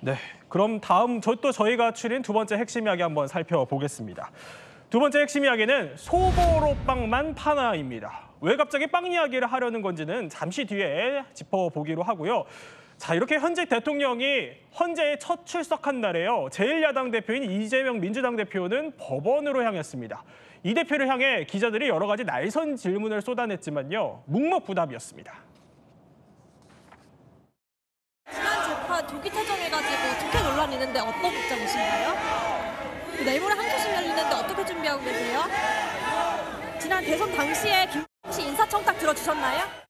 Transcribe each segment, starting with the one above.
네, 그럼 다음 저희가 추린 두 번째 핵심 이야기 한번 살펴보겠습니다. 두 번째 핵심 이야기는 소보로 빵만 파나입니다. 왜 갑자기 빵 이야기를 하려는 건지는 잠시 뒤에 짚어보기로 하고요. 자, 이렇게 현직 대통령이 헌재에 첫 출석한 날에요. 제1야당 대표인 이재명 민주당 대표는 법원으로 향했습니다. 이 대표를 향해 기자들이 여러 가지 날선 질문을 쏟아냈지만요. 묵묵부답이었습니다. 지난 재판 조기 퇴정해가지고 특혜 논란이 있는데 어떤 입장이신가요? 내일모레 항소심 열리는데 어떻게 준비하고 계세요? 지난 대선 당시에 김씨 인사청탁 들어주셨나요?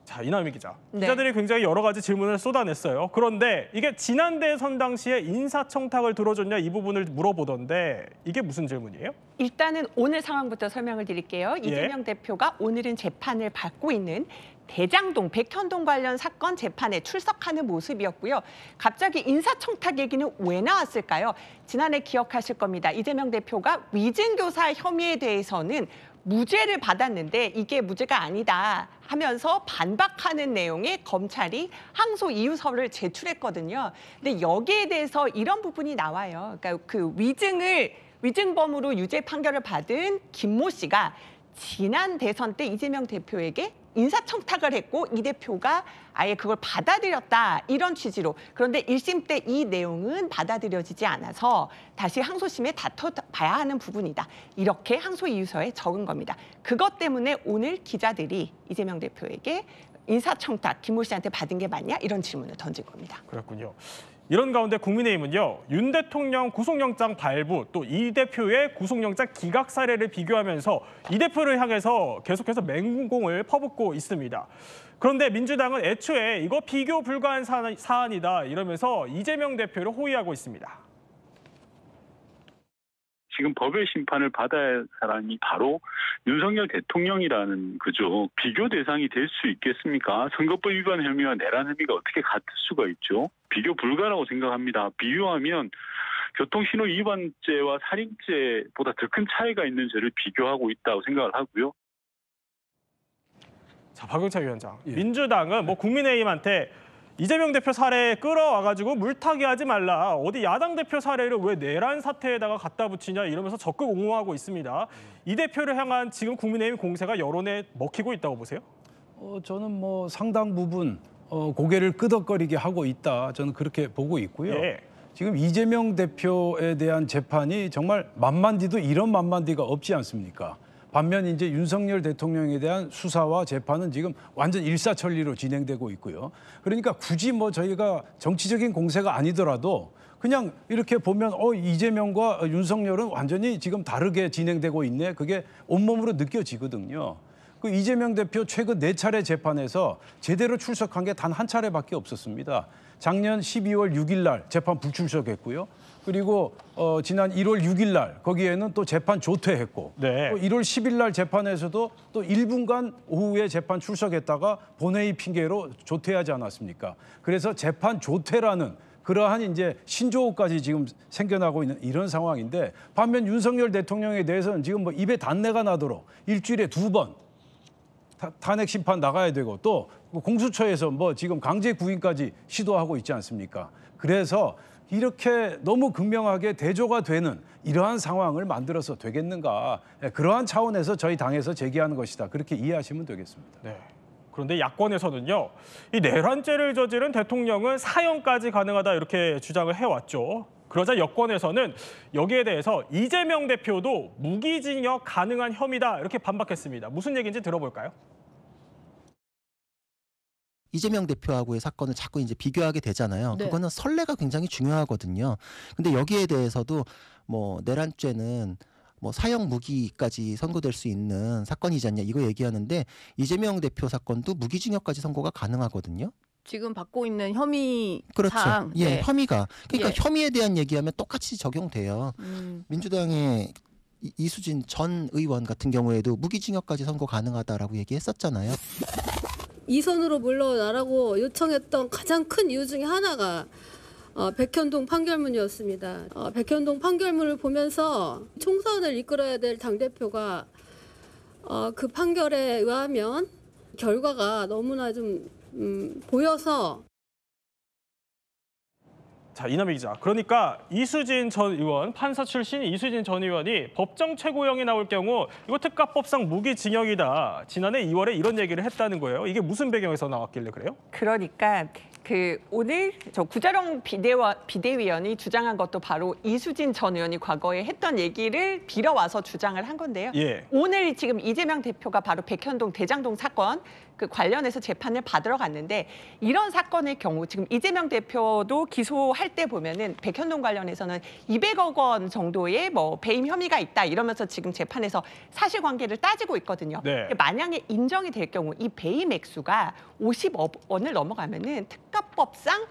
자, 이남희 기자. 네. 기자들이 굉장히 여러 가지 질문을 쏟아냈어요. 그런데 이게 지난 대선 당시에 인사청탁을 들어줬냐 이 부분을 물어보던데 이게 무슨 질문이에요? 일단은 오늘 상황부터 설명을 드릴게요. 이재명 대표가 오늘은 재판을 받고 있는 대장동, 백현동 관련 사건 재판에 출석하는 모습이었고요. 갑자기 인사청탁 얘기는 왜 나왔을까요? 지난해 기억하실 겁니다. 이재명 대표가 위증교사 혐의에 대해서는 무죄를 받았는데 이게 무죄가 아니다 하면서 반박하는 내용의 검찰이 항소 이유서를 제출했거든요. 근데 여기에 대해서 이런 부분이 나와요. 그러니까 그 위증범으로 유죄 판결을 받은 김모 씨가 지난 대선 때 이재명 대표에게 인사청탁을 했고 이 대표가 아예 그걸 받아들였다 이런 취지로. 그런데 1심 때 이 내용은 받아들여지지 않아서 다시 항소심에 다퉈봐야 하는 부분이다. 이렇게 항소 이유서에 적은 겁니다. 그것 때문에 오늘 기자들이 이재명 대표에게 인사청탁 김모 씨한테 받은 게 맞냐 이런 질문을 던진 겁니다. 그렇군요. 이런 가운데 국민의힘은요. 윤 대통령 구속영장 발부 또 이 대표의 구속영장 기각 사례를 비교하면서 이 대표를 향해서 계속해서 맹공을 퍼붓고 있습니다. 그런데 민주당은 애초에 이거 비교 불가한 사안이다 이러면서 이재명 대표를 호위하고 있습니다. 지금 법의 심판을 받아야 할 사람이 바로 윤석열 대통령이라는 거죠. 비교 대상이 될 수 있겠습니까? 선거법 위반 혐의와 내란 혐의가 어떻게 같을 수가 있죠? 비교 불가라고 생각합니다. 비교하면 교통신호 위반죄와 살인죄보다 더 큰 차이가 있는 죄를 비교하고 있다고 생각을 하고요. 자, 박용차 위원장. 예. 민주당은 국민의힘한테 이재명 대표 사례 끌어와가지고 물타기 하지 말라. 어디 야당 대표 사례를 왜 내란 사태에다가 갖다 붙이냐 이러면서 적극 옹호하고 있습니다. 이 대표를 향한 지금 국민의힘 공세가 여론에 먹히고 있다고 보세요? 저는 상당 부분 고개를 끄덕거리게 하고 있다. 저는 그렇게 보고 있고요. 예. 지금 이재명 대표에 대한 재판이 정말 만만디도 이런 만만디가 없지 않습니까? 반면 이제 윤석열 대통령에 대한 수사와 재판은 지금 완전 일사천리로 진행되고 있고요. 그러니까 굳이 저희가 정치적인 공세가 아니더라도 그냥 이렇게 보면 이재명과 윤석열은 완전히 지금 다르게 진행되고 있네. 그게 온몸으로 느껴지거든요. 그 이재명 대표 최근 4차례 재판에서 제대로 출석한 게 단 한 차례밖에 없었습니다. 작년 12월 6일 날 재판 불출석했고요. 그리고 지난 1월 6일 날 거기에는 또 재판 조퇴했고 네. 또 1월 10일 날 재판에서도 또 1분간 오후에 재판 출석했다가 본회의 핑계로 조퇴하지 않았습니까? 그래서 재판 조퇴라는 그러한 이제 신조어까지 지금 생겨나고 있는 이런 상황인데 반면 윤석열 대통령에 대해서는 지금 입에 단내가 나도록 일주일에 2번 탄핵 심판 나가야 되고 또 공수처에서 지금 강제 구인까지 시도하고 있지 않습니까? 그래서 이렇게 너무 극명하게 대조가 되는 이러한 상황을 만들어서 되겠는가? 그러한 차원에서 저희 당에서 제기하는 것이다. 그렇게 이해하시면 되겠습니다. 네. 그런데 야권에서는요. 이 내란죄를 저지른 대통령은 사형까지 가능하다 이렇게 주장을 해왔죠. 그러자 여권에서는 여기에 대해서 이재명 대표도 무기징역 가능한 혐의다 이렇게 반박했습니다. 무슨 얘기인지 들어볼까요? 이재명 대표하고의 사건을 자꾸 이제 비교하게 되잖아요. 네. 그거는 선례가 굉장히 중요하거든요. 근데 여기에 대해서도 내란죄는 사형 무기까지 선고될 수 있는 사건이지 않냐 이거 얘기하는데 이재명 대표 사건도 무기징역까지 선고가 가능하거든요. 지금 받고 있는 혐의 그렇죠. 사항. 예, 네. 혐의가 그러니까 예. 혐의에 대한 얘기하면 똑같이 적용돼요. 민주당의 이수진 전 의원 같은 경우에도 무기징역까지 선고 가능하다라고 얘기했었잖아요. 이선으로 물러나라고 요청했던 가장 큰 이유 중에 하나가 백현동 판결문이었습니다. 백현동 판결문을 보면서 총선을 이끌어야 될 당대표가 그 판결에 의하면 결과가 너무나 좀 보여서 자, 이남희 기자. 그러니까 이수진 전 의원, 판사 출신 이수진 전 의원이 법정 최고형이 나올 경우 이거 특가법상 무기징역이다. 지난해 2월에 이런 얘기를 했다는 거예요. 이게 무슨 배경에서 나왔길래 그래요? 그러니까 오늘 저 구자룡 비대위원이 주장한 것도 바로 이수진 전 의원이 과거에 했던 얘기를 빌어와서 주장을 한 건데요. 예. 오늘 지금 이재명 대표가 바로 백현동 대장동 사건 관련해서 재판을 받으러 갔는데 이런 사건의 경우 지금 이재명 대표도 기소할 때 보면은 백현동 관련해서는 200억 원 정도의 뭐 배임 혐의가 있다 이러면서 지금 재판에서 사실관계를 따지고 있거든요. 네. 만약에 인정이 될 경우 이 배임 액수가 50억 원을 넘어가면은 특가법상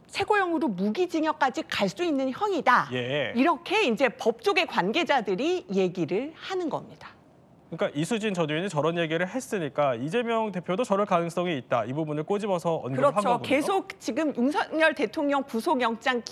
최고형으로 무기징역까지 갈 수 있는 형이다. 예. 이렇게 이제 법조계 관계자들이 얘기를 하는 겁니다. 그러니까 이수진 전 의원이 저런 얘기를 했으니까 이재명 대표도 저럴 가능성이 있다. 이 부분을 꼬집어서 언급을 한 그렇죠. 거군요. 계속 지금 윤석열 대통령 구속영장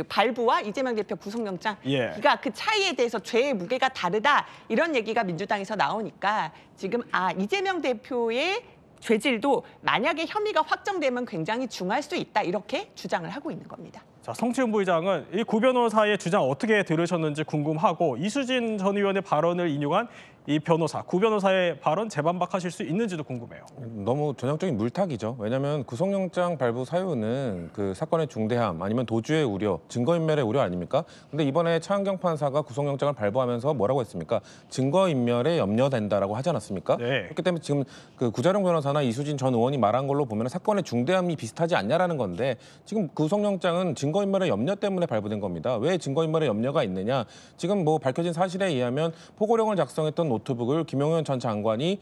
발부와 이재명 대표 구속영장 예. 그 차이에 대해서 죄의 무게가 다르다. 이런 얘기가 민주당에서 나오니까 지금 이재명 대표의 죄질도 만약에 혐의가 확정되면 굉장히 중할 수 있다. 이렇게 주장을 하고 있는 겁니다. 자, 성치훈 부의장은 이 구 변호사의 주장 어떻게 들으셨는지 궁금하고 이수진 전 의원의 발언을 인용한 이 변호사, 구 변호사의 발언 재반박하실 수 있는지도 궁금해요. 너무 전형적인 물타기죠. 왜냐하면 구속영장 발부 사유는 그 사건의 중대함 아니면 도주의 우려, 증거인멸의 우려 아닙니까? 근데 이번에 차은경 판사가 구속영장을 발부하면서 뭐라고 했습니까? 증거인멸에 염려된다라고 하지 않았습니까? 네. 그렇기 때문에 지금 그 구자룡 변호사나 이수진 전 의원이 말한 걸로 보면 사건의 중대함이 비슷하지 않냐라는 건데 지금 구속영장은 증거인멸의 염려 때문에 발부된 겁니다. 왜 증거인멸의 염려가 있느냐? 지금 뭐 밝혀진 사실에 의하면 포고령을 작성했던 노트북을 김용현 전 장관이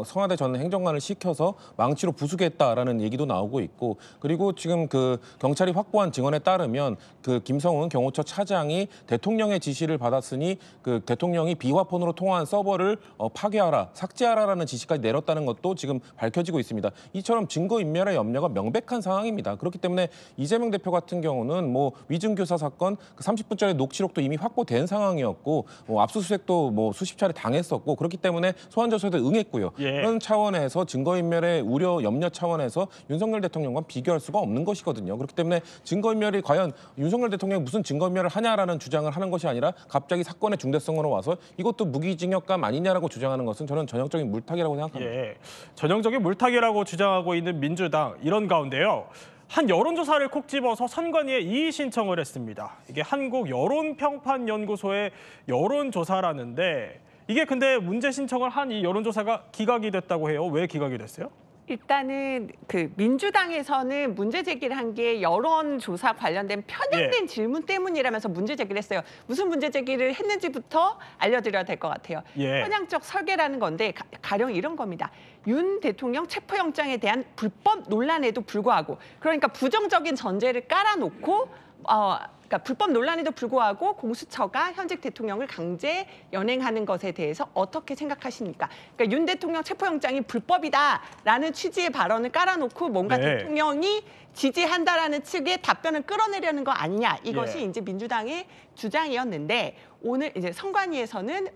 청와대 전 행정관을 시켜서 망치로 부수겠다라는 얘기도 나오고 있고 그리고 지금 그 경찰이 확보한 증언에 따르면 그 김성훈 경호처 차장이 대통령의 지시를 받았으니 그 대통령이 비화폰으로 통화한 서버를 파괴하라, 삭제하라라는 지시까지 내렸다는 것도 지금 밝혀지고 있습니다. 이처럼 증거인멸의 염려가 명백한 상황입니다. 그렇기 때문에 이재명 대표 같은 경우는 뭐 위증교사 사건 그 30분짜리 녹취록도 이미 확보된 상황이었고 압수수색도 뭐 수십 차례 당했었고 그렇기 때문에 소환조사에도 응했고요. 예. 그런 차원에서 증거인멸의 우려, 염려 차원에서 윤석열 대통령과 비교할 수가 없는 것이거든요. 그렇기 때문에 증거인멸이 과연 윤석열 대통령이 무슨 증거인멸을 하냐라는 주장을 하는 것이 아니라 갑자기 사건의 중대성으로 와서 이것도 무기징역감 아니냐라고 주장하는 것은 저는 전형적인 물타기라고 생각합니다. 예. 전형적인 물타기라고 주장하고 있는 민주당 이런 가운데요. 한 여론조사를 콕 집어서 선관위에 이의 신청을 했습니다. 이게 한국여론평판연구소의 여론조사라는데 이게 근데 문제 신청을 한 이 여론조사가 기각이 됐다고 해요. 왜 기각이 됐어요? 일단은 그 민주당에서는 문제 제기를 한 게 여론조사 관련된 편향된 질문 때문이라면서 문제 제기를 했어요. 무슨 문제 제기를 했는지부터 알려드려야 될 것 같아요. 편향적 설계라는 건데 가령 이런 겁니다. 윤 대통령 체포영장에 대한 불법 논란에도 불구하고 그러니까 부정적인 전제를 깔아놓고 그러니까 불법 논란에도 불구하고 공수처가 현직 대통령을 강제 연행하는 것에 대해서 어떻게 생각하십니까? 그러니까 윤 대통령 체포영장이 불법이다라는 취지의 발언을 깔아놓고 뭔가 대통령이 지지한다라는 측의 답변을 끌어내려는 거 아니냐 이것이 이제 민주당의 주장이었는데 오늘 이제 선관위에서는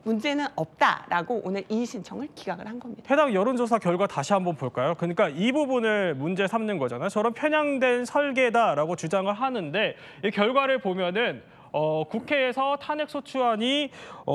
문제는 없다라고 오늘 이의 신청을 기각을 한 겁니다. 해당 여론조사 결과 다시 한번 볼까요? 그러니까 이 부분을 문제 삼는 거잖아요. 저런 편향된 설계다라고 주장을 하는데 이 결과를 보면은 국회에서 탄핵소추안이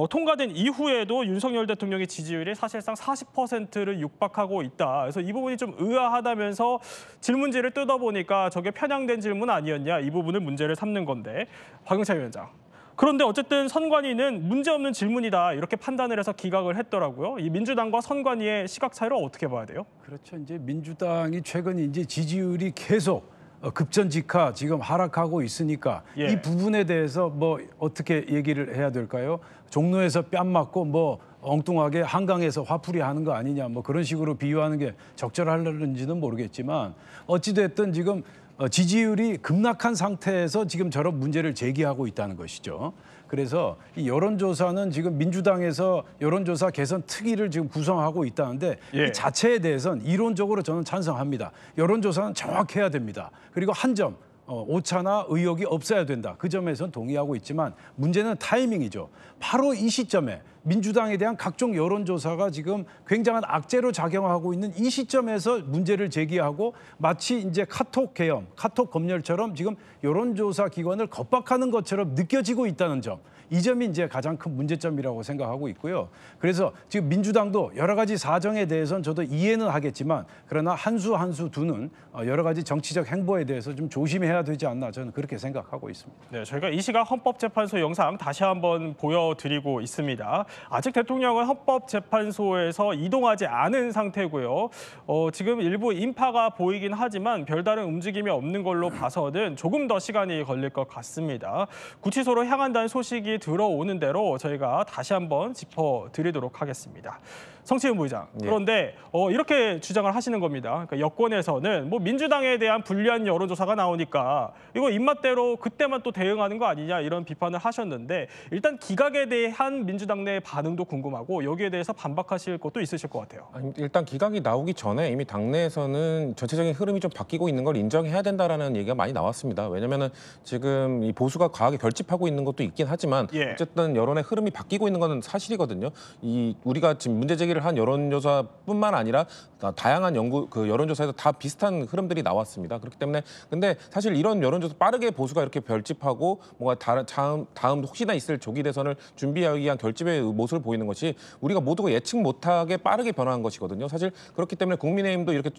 통과된 이후에도 윤석열 대통령의 지지율이 사실상 40%를 육박하고 있다. 그래서 이 부분이 좀 의아하다면서 질문지를 뜯어보니까 저게 편향된 질문 아니었냐. 이 부분을 문제를 삼는 건데 박영차 위원장. 그런데 어쨌든 선관위는 문제없는 질문이다 이렇게 판단을 해서 기각을 했더라고요. 이 민주당과 선관위의 시각 차이를 어떻게 봐야 돼요? 그렇죠. 이제 민주당이 최근 이제 지지율이 계속 급전직하 지금 하락하고 있으니까 이 부분에 대해서 뭐 어떻게 얘기를 해야 될까요? 종로에서 뺨 맞고 뭐 엉뚱하게 한강에서 화풀이 하는 거 아니냐 뭐 그런 식으로 비유하는 게 적절할는지는 모르겠지만 어찌됐든 지금 지지율이 급락한 상태에서 지금 저런 문제를 제기하고 있다는 것이죠. 그래서 이 여론조사는 지금 민주당에서 여론조사 개선 특위를 지금 구성하고 있다는데 이 자체에 대해서는 이론적으로 저는 찬성합니다. 여론조사는 정확해야 됩니다. 그리고 한 점, 오차나 의혹이 없어야 된다. 그 점에서는 동의하고 있지만 문제는 타이밍이죠. 바로 이 시점에 민주당에 대한 각종 여론조사가 지금 굉장한 악재로 작용하고 있는 이 시점에서 문제를 제기하고 마치 이제 카톡 계엄, 카톡 검열처럼 지금 여론조사 기관을 겁박하는 것처럼 느껴지고 있다는 점. 이 점이 이제 가장 큰 문제점이라고 생각하고 있고요. 그래서 지금 민주당도 여러 가지 사정에 대해서는 저도 이해는 하겠지만 그러나 한 수 한 수 두는 여러 가지 정치적 행보에 대해서 좀 조심해야 되지 않나 저는 그렇게 생각하고 있습니다. 네, 저희가 이 시각 헌법재판소 영상 다시 한번 보여드리고 있습니다. 아직 대통령은 헌법재판소에서 이동하지 않은 상태고요. 지금 일부 인파가 보이긴 하지만 별다른 움직임이 없는 걸로 봐서는 조금 더 시간이 걸릴 것 같습니다. 구치소로 향한다는 소식이 들어오는 대로 저희가 다시 한번 짚어드리도록 하겠습니다. 성채윤 부의장, 그런데 이렇게 주장을 하시는 겁니다. 그러니까 여권에서는 뭐 민주당에 대한 불리한 여론조사가 나오니까 이거 입맛대로 그때만 또 대응하는 거 아니냐 이런 비판을 하셨는데 일단 기각에 대한 민주당 내 반응도 궁금하고 여기에 대해서 반박하실 것도 있으실 것 같아요. 일단 기각이 나오기 전에 이미 당내에서는 전체적인 흐름이 좀 바뀌고 있는 걸 인정해야 된다라는 얘기가 많이 나왔습니다. 왜냐하면 지금 이 보수가 과하게 결집하고 있는 것도 있긴 하지만 어쨌든 여론의 흐름이 바뀌고 있는 건 사실이거든요. 우리가 지금 문제 제기를 한 여론조사뿐만 아니라 다양한 여론조사에서 다 비슷한 흐름들이 나왔습니다. 그렇기 때문에 근데 사실 이런 여론조사 빠르게 보수가 이렇게 결집하고 뭔가 다음 혹시나 있을 조기 대선을 준비하기 위한 결집의 모습을 보이는 것이 우리가 모두가 예측 못하게 빠르게 변화한 것이거든요. 사실 그렇기 때문에 국민의힘도 이렇게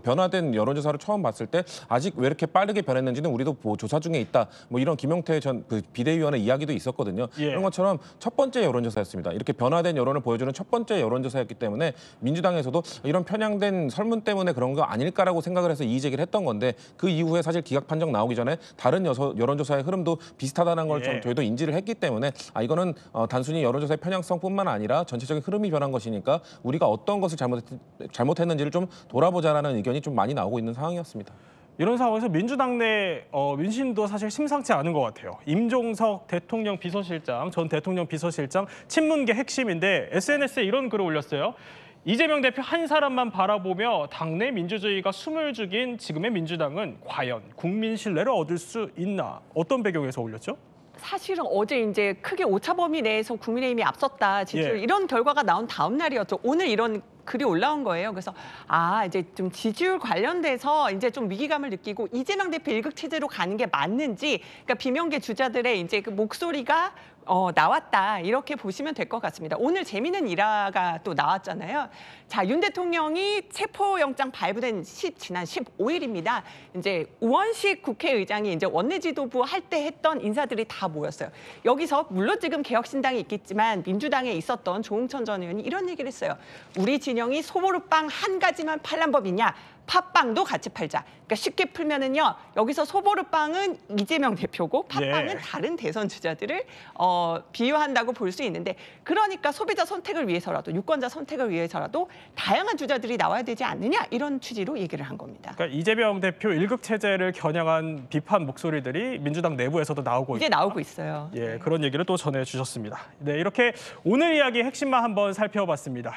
변화된 여론조사를 처음 봤을 때 아직 왜 이렇게 빠르게 변했는지는 우리도 조사 중에 있다. 뭐 이런 김용태 전 비대위원의 이야기도 있었거든요. 이런 것처럼 첫 번째 여론조사였습니다. 이렇게 변화된 여론을 보여주는 첫 번째 여론조사였기 때문에 민주당에서도 이런 편향된 설문 때문에 그런 거 아닐까라고 생각을 해서 이의 제기를 했던 건데 그 이후에 사실 기각 판정 나오기 전에 다른 여론조사의 흐름도 비슷하다는 걸 저희도 인지를 했기 때문에 이거는 단순히 여론조사의 편향성뿐만 아니라 전체적인 흐름이 변한 것이니까 우리가 어떤 것을 잘못했는지를 좀 돌아보자라는 의견이 좀 많이 나오고 있는 상황이었습니다. 이런 상황에서 민주당 내 민심도 사실 심상치 않은 것 같아요. 임종석 대통령 비서실장, 전 대통령 비서실장 친문계 핵심인데 SNS에 이런 글을 올렸어요. 이재명 대표 한 사람만 바라보며 당내 민주주의가 숨을 죽인 지금의 민주당은 과연 국민 신뢰를 얻을 수 있나? 어떤 배경에서 올렸죠? 사실은 어제 이제 크게 오차 범위 내에서 국민의힘이 앞섰다 지지율 이런 결과가 나온 다음 날이었죠. 오늘 이런 글이 올라온 거예요. 그래서 이제 좀 지지율 관련돼서 이제 좀 위기감을 느끼고 이재명 대표 일극 체제로 가는 게 맞는지, 그러니까 비명계 주자들의 이제 그 목소리가 나왔다 이렇게 보시면 될 것 같습니다. 오늘 재미있는 일화가 또 나왔잖아요. 자, 윤 대통령이 체포영장 발부된 지난 15일입니다. 이제 우원식 국회의장이 이제 원내지도부 할 때 했던 인사들이 다 모였어요. 여기서 물론 지금 개혁신당이 있겠지만 민주당에 있었던 조응천 전 의원이 이런 얘기를 했어요. 우리 진영이 소보루빵 한 가지만 팔란 법이냐? 팥빵도 같이 팔자. 그러니까 쉽게 풀면은요. 여기서 소보루빵은 이재명 대표고 팥빵은 다른 대선 주자들을 비유한다고 볼 수 있는데, 그러니까 소비자 선택을 위해서라도 유권자 선택을 위해서라도 다양한 주자들이 나와야 되지 않느냐 이런 취지로 얘기를 한 겁니다. 그러니까 이재명 대표 일극 체제를 겨냥한 비판 목소리들이 민주당 내부에서도 나오고 이제 나오고 있어요. 그런 얘기를 또 전해주셨습니다. 네, 이렇게 오늘 이야기 핵심만 한번 살펴봤습니다.